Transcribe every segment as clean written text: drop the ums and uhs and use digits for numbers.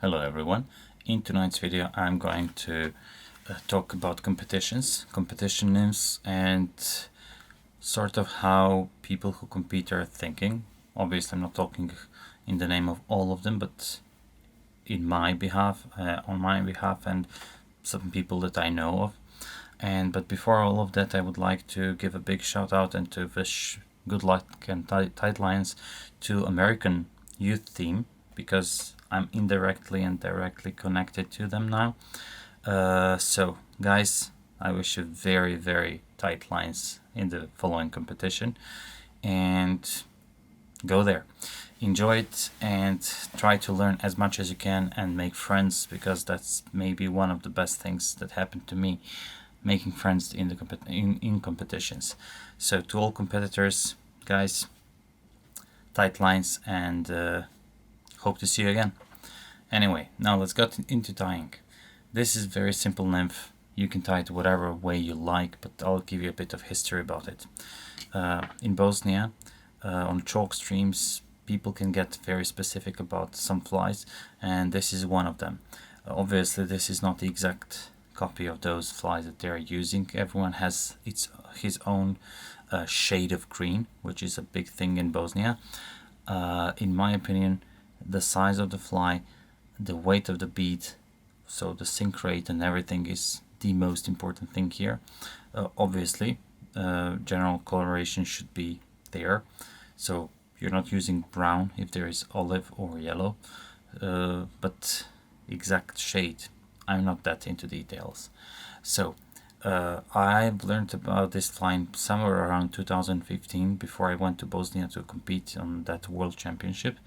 Hello everyone. In tonight's video I'm going to talk about competition nymphs, and sort of how people who compete are thinking. Obviously I'm not talking in the name of all of them, but in my behalf, on my behalf, and some people that I know of. But before all of that, I would like to give a big shout out and to wish good luck and tight lines to American youth team, because I'm indirectly and directly connected to them now. So guys, I wish you very, very tight lines in the following competition, and go there, enjoy it, and try to learn as much as you can and make friends, because that's maybe one of the best things that happened to me, making friends in the competitions. So to all competitors, guys, tight lines, and hope to see you again. Anyway, now let's get into tying. This is very simple nymph. You can tie it whatever way you like, but I'll give you a bit of history about it. In Bosnia, on chalk streams, people can get very specific about some flies, and this is one of them. Obviously this is not the exact copy of those flies that they're using. Everyone has his own shade of green, which is a big thing in Bosnia. In my opinion, the size of the fly, the weight of the bead, so the sink rate and everything is the most important thing here. Obviously, general coloration should be there, so you're not using brown if there is olive or yellow, but exact shade, I'm not that into details. So I've learned about this fly somewhere around 2015, before I went to Bosnia to compete on that world championship.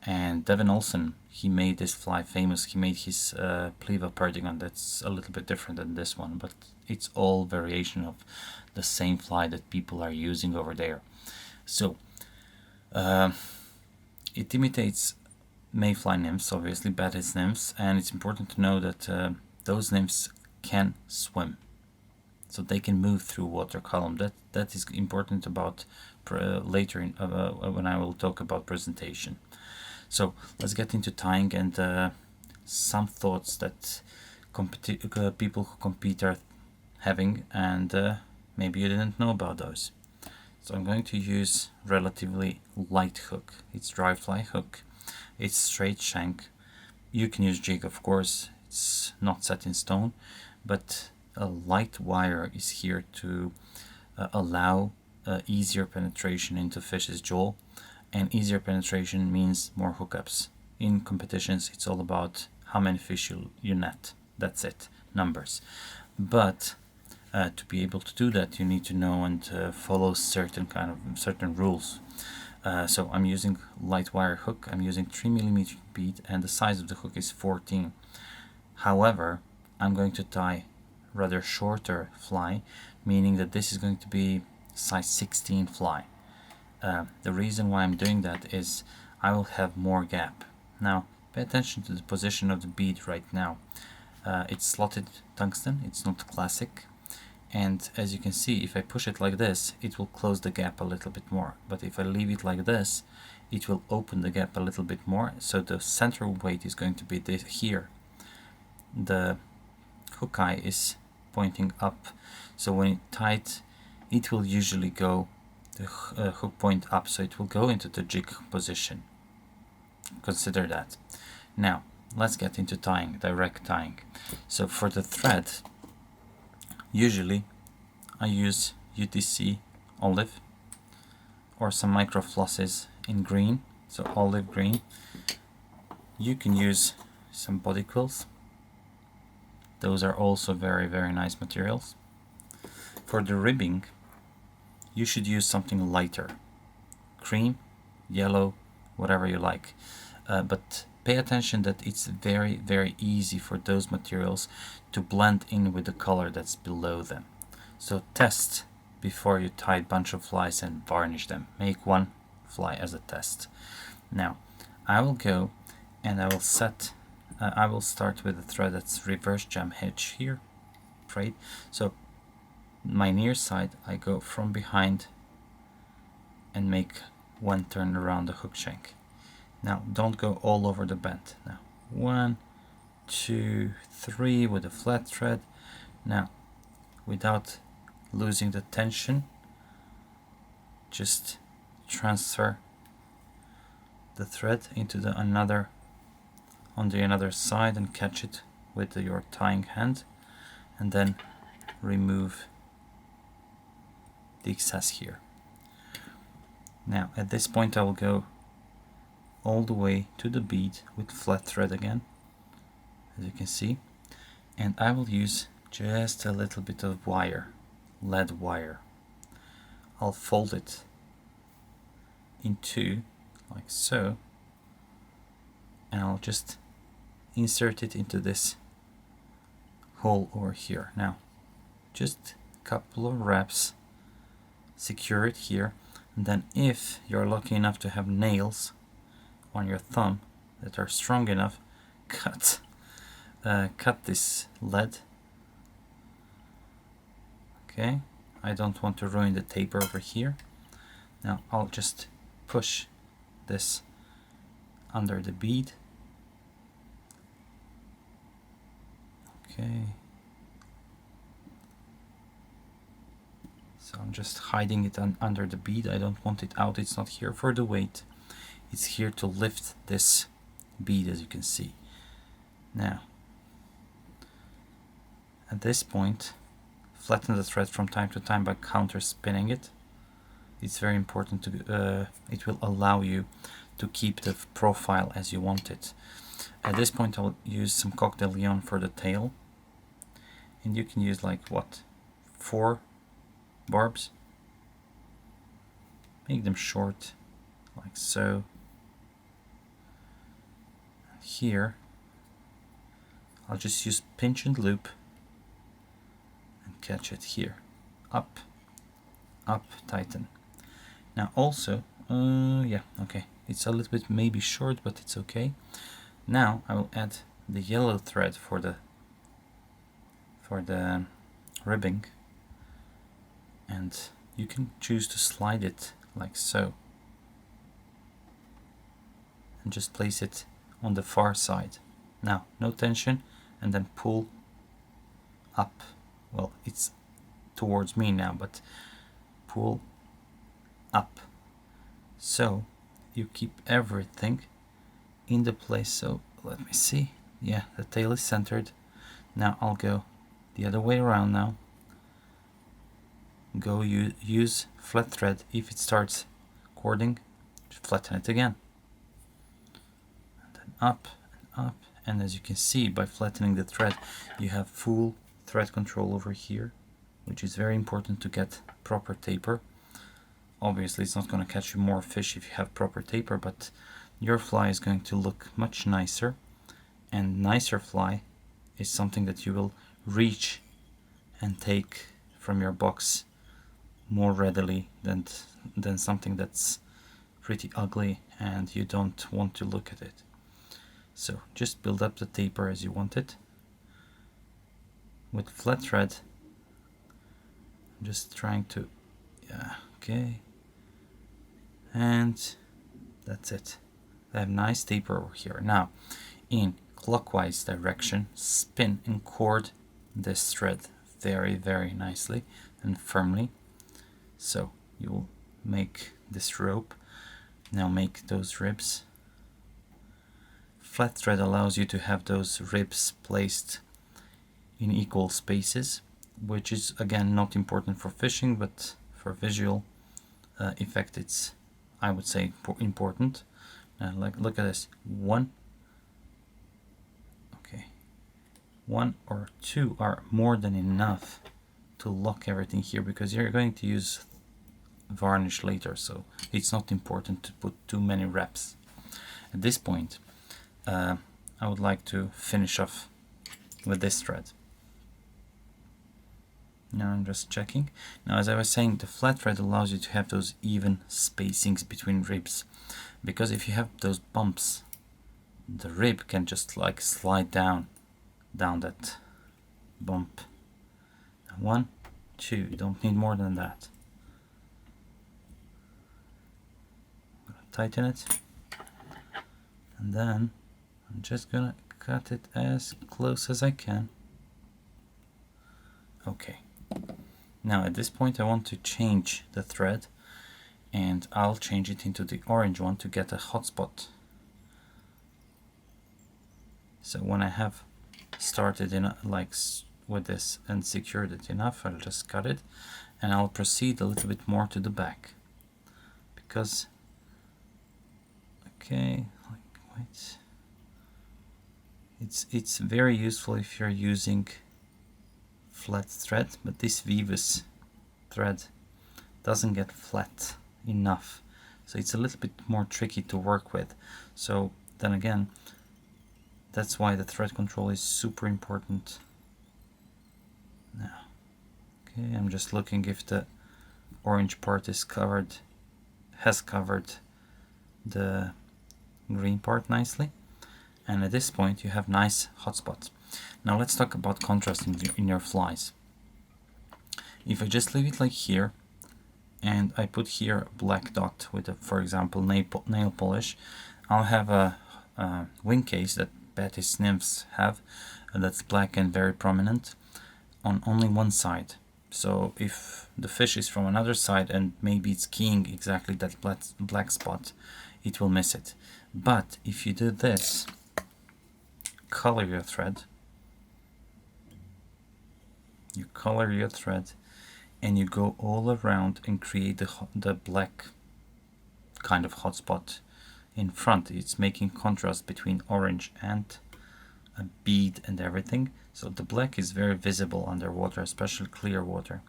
And Devin Olsen, he made this fly famous. He made his Pliva Perdigon. That's a little bit different than this one, but it's all variation of the same fly that people are using over there. So it imitates mayfly nymphs, obviously Batis nymphs, and it's important to know that those nymphs can swim, so they can move through water column. That is important about later when I will talk about presentation. So let's get into tying and some thoughts that people who compete are having, and maybe you didn't know about those. So I'm going to use relatively light hook. It's dry fly hook. It's straight shank. You can use jig, of course. It's not set in stone, but a light wire is here to allow easier penetration into fish's jaw. And easier penetration means more hookups. In competitions, it's all about how many fish you net. That's it, numbers. But to be able to do that, you need to know and follow certain rules. So I'm using light wire hook. I'm using 3mm bead, and the size of the hook is 14. However, I'm going to tie rather shorter fly, meaning that this is going to be size 16 fly. The reason why I'm doing that is I will have more gap. Now pay attention to the position of the bead right now. It's slotted tungsten, it's not classic, and as you can see, if I push it like this, it will close the gap a little bit more, but if I leave it like this, it will open the gap a little bit more. So the central weight is going to be here. The hook eye is pointing up, so when it tight, it will usually go the hook point up, so it will go into the jig position. Consider that. Now let's get into tying, direct tying. So for the thread, usually I use UTC olive or some micro flosses in green, so olive green. You can use some body quills. Those are also very, very nice materials. For the ribbing, you should use something lighter, cream, yellow, whatever you like, but pay attention that it's very, very easy for those materials to blend in with the color that's below them. So test before you tie a bunch of flies and varnish them. Make one fly as a test. Now I will go and I will start with a thread that's reverse jam hitch here, right? So my near side, I go from behind and make one turn around the hook shank. Now don't go all over the bend. Now 1, 2, 3 with a flat thread. Now, without losing the tension, just transfer the thread into the on the another side and catch it with your tying hand, and then remove the excess here. Now at this point I will go all the way to the bead with flat thread again, as you can see, and I will use just a little bit of wire, lead wire. I'll fold it in two like so, and I'll just insert it into this hole over here. Now just a couple of wraps, secure it here, and then if you're lucky enough to have nails on your thumb that are strong enough, cut this lead. Okay, I don't want to ruin the taper over here. Now I'll just push this under the bead. Okay, so I'm just hiding it under the bead. I don't want it out. It's not here for the weight. It's here to lift this bead, as you can see. Now, at this point, flatten the thread from time to time by counter spinning it. It's very important to, it will allow you to keep the profile as you want it. At this point I'll use some cocktail yarn for the tail, and you can use like what, 4 barbs. Make them short like so. Here I'll just use pinch and loop and catch it here. Up, up, tighten. Now also, yeah, okay, it's a little bit maybe short, but it's okay. Now I will add the yellow thread for the ribbing, and you can choose to slide it like so and just place it on the far side. Now no tension, and then pull up. Well, it's towards me now, but pull up, so you keep everything in the place. So let me see, yeah, the tail is centered. Now I'll go the other way around. Now go use flat thread. If it starts cording, flatten it again, and then up and up. And as you can see, by flattening the thread, you have full thread control over here, which is very important to get proper taper. Obviously it's not going to catch you more fish if you have proper taper, but your fly is going to look much nicer, and nicer fly is something that you will reach and take from your box more readily than something that's pretty ugly and you don't want to look at it. So just build up the taper as you want it. With flat thread, I'm just trying to, yeah, okay, and that's it. I have nice taper over here. Now in clockwise direction, spin and cord this thread very, very nicely and firmly. So you will make this rope. Now make those ribs. Flat thread allows you to have those ribs placed in equal spaces, which is again not important for fishing, but for visual effect it's, I would say, important. Now look at this, 1 or 2 are more than enough to lock everything here, because you're going to use varnish later, so it's not important to put too many wraps. At this point I would like to finish off with this thread. Now I'm just checking. Now, as I was saying, the flat thread allows you to have those even spacings between ribs, because if you have those bumps, the rib can just like slide down that bump. 1, 2, you don't need more than that. I'm gonna tighten it, and then I'm just gonna cut it as close as I can. Okay. Now at this point I want to change the thread, and I'll change it into the orange one to get a hotspot. So when I have started in with this and secured it enough, I'll just cut it, and I'll proceed a little bit more to the back, because okay, wait, it's very useful if you're using flat thread, but this Vivus thread doesn't get flat enough, so it's a little bit more tricky to work with. So then again, that's why the thread control is super important. Now, okay, I'm just looking if the orange part is covered, has covered the green part nicely, and at this point you have nice hotspots. Now let's talk about contrast in your flies. If I just leave it like here, and I put here a black dot with a, for example, nail polish, I'll have a wing case that Betty's nymphs have, that's black and very prominent on only one side. So if the fish is from another side and maybe it's keying exactly that black spot, it will miss it. But if you do this, color your thread, you color your thread, and you go all around and create the black kind of hotspot in front. It's making contrast between orange and a bead and everything. So the black is very visible underwater, especially clear water.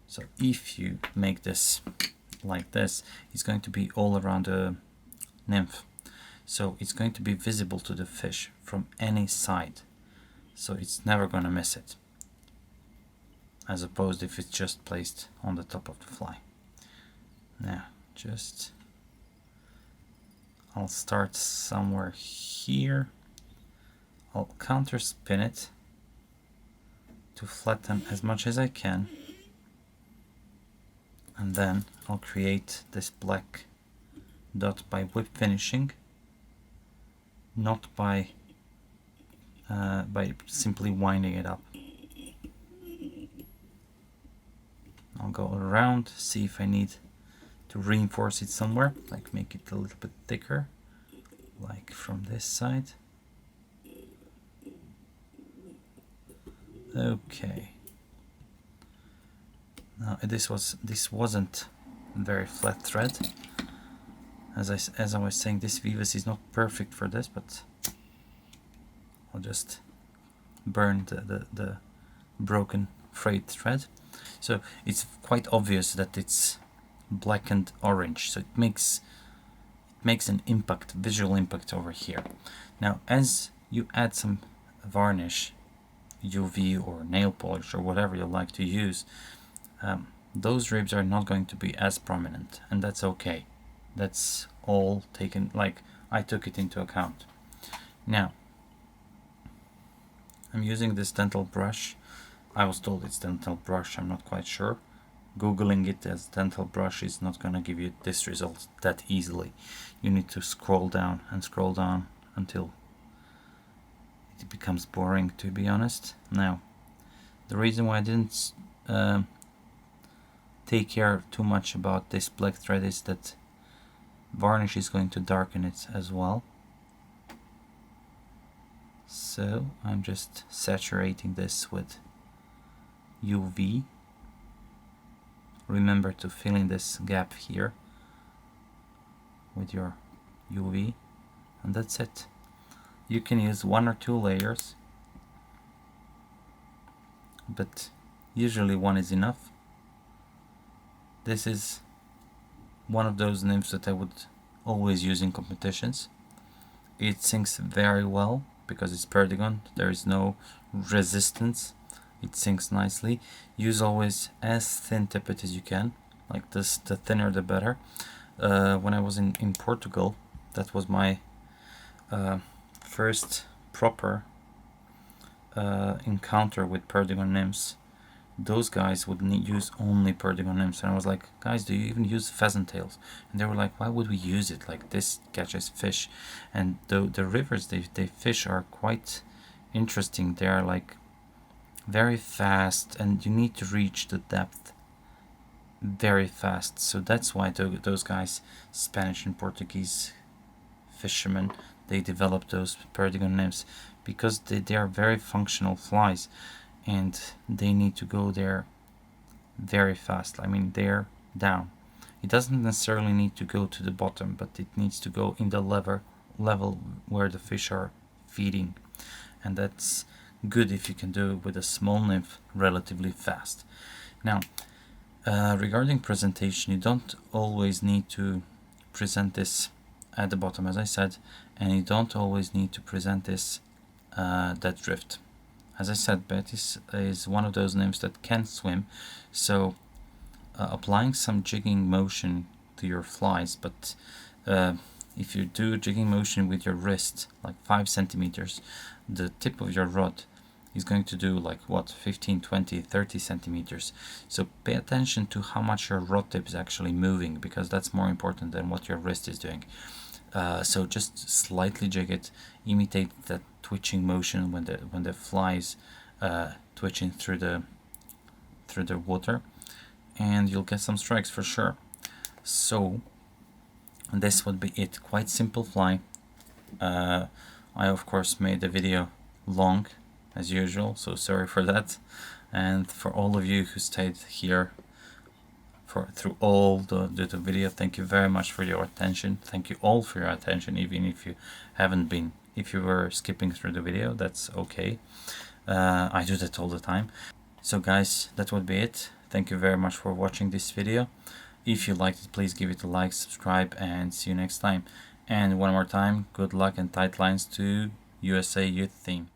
So if you make this like this, it's going to be all around the nymph. So it's going to be visible to the fish from any side. So it's never going to miss it, as opposed if it's just placed on the top of the fly. Now, I'll start somewhere here. I'll counter spin it to flatten as much as I can, and then I'll create this black dot by whip finishing, not by simply winding it up. I'll go around, see if I need to reinforce it somewhere, like make it a little bit thicker, like from this side. Okay. Now this wasn't very flat thread. As I was saying, this Vivus is not perfect for this, but I'll just burn the broken frayed thread. So it's quite obvious that it's black and orange, so it makes an impact, visual impact over here. Now as you add some varnish, UV or nail polish or whatever you like to use, those ribs are not going to be as prominent, and that's okay. That's all taken, like I took it into account. Now I'm using this dental brush. I was told it's dental brush, I'm not quite sure. Googling it as dental brush is not going to give you this result that easily. You need to scroll down and scroll down until it becomes boring, to be honest. Now, the reason why I didn't take care too much about this black thread is that varnish is going to darken it as well. So I'm just saturating this with UV. Remember to fill in this gap here with your UV, and that's it. You can use 1 or 2 layers, but usually 1 is enough. This is one of those nymphs that I would always use in competitions. It sinks very well because it's Perdigon. There is no resistance. It sinks nicely. Use always as thin tippet as you can, like this. The thinner the better. When I was in Portugal, that was my first proper encounter with Perdigon nymphs, those guys would use only Perdigon nymphs, and I was like, guys, do you even use pheasant tails? And they were like, why would we use it? Like, this catches fish. And the rivers they fish are quite interesting. They are like very fast, and you need to reach the depth very fast. So that's why those guys, Spanish and Portuguese fishermen, they developed those Perdigon nymphs, because they are very functional flies, and they need to go there very fast. I mean, they're down. It doesn't necessarily need to go to the bottom, but it needs to go in the level where the fish are feeding, and that's good if you can do it with a small nymph relatively fast. Now, regarding presentation, you don't always need to present this at the bottom, as I said, and you don't always need to present this dead drift. As I said, Betis is one of those nymphs that can swim, so applying some jigging motion to your flies, but if you do jigging motion with your wrist, like 5 centimeters, the tip of your rod is going to do like what, 15, 20, 30 centimeters. So pay attention to how much your rod tip is actually moving, because that's more important than what your wrist is doing. So just slightly jig it, imitate that twitching motion when the fly is twitching through the water, and you'll get some strikes for sure. So this would be it. Quite simple fly. I of course made the video long as usual, so sorry for that. And for all of you who stayed here through all the video, thank you very much for your attention. Thank you all for your attention, even if you haven't been, if you were skipping through the video, that's okay. I do that all the time. So guys, that would be it. Thank you very much for watching this video. If you liked it, please give it a like, subscribe, and see you next time. And one more time, good luck and tight lines to USA Youth Theme.